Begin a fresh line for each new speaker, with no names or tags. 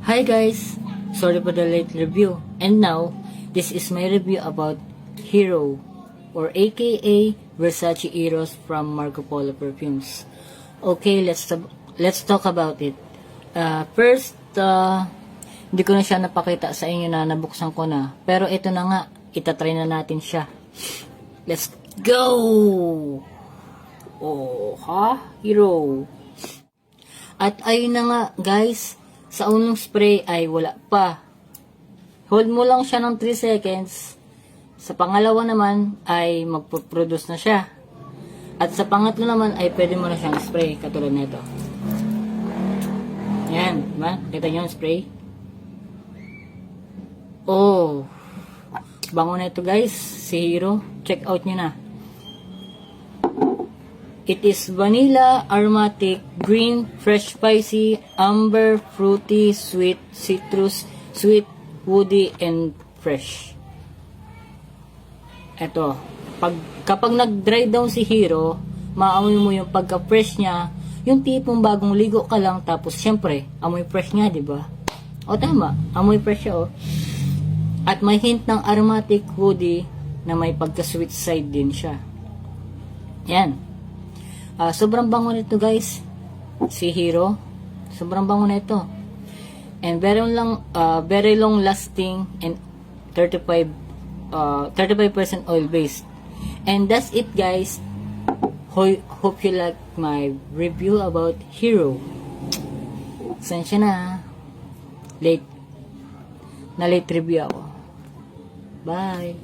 Hi guys! Sorry for the late review. And now, this is my review about Hero or aka Versace Eros from Marco Polo Perfumes. Okay, let's talk about it. First, hindi ko na siya napakita sa inyo na nabuksan ko na. Pero ito na nga, itatry na natin siya. Let's go! Oh, Hero. At ayun na nga, guys. Sa unang spray ay wala pa. Hold mo lang siya ng 3 seconds. Sa pangalawa naman ay magpo-produce na siya. At sa pangatlo naman ay pwede mo na siyang spray katulad nito. Yan, diba? Kita nyo yung spray? Oh, bango na ito guys, si Hero. Check out nyo na. It is vanilla, aromatic, green, fresh spicy, amber, fruity, sweet, citrus, sweet, woody, and fresh. Eto, kapag nag-dry down si Hero, maamoy mo yung pagka-fresh niya, yung tipong bagong ligo ka lang, tapos syempre, amoy fresh nga, di ba? O tama, amoy fresh siya, oh. At may hint ng aromatic, woody, na may pagka-sweet side din siya. Yan. Sobrang bango nito guys, si Hero. Sobrang bango nito. And very long lasting and 35% oil based. And that's it guys. Hope you like my review about Hero. Sensya na. Late review ako. Bye.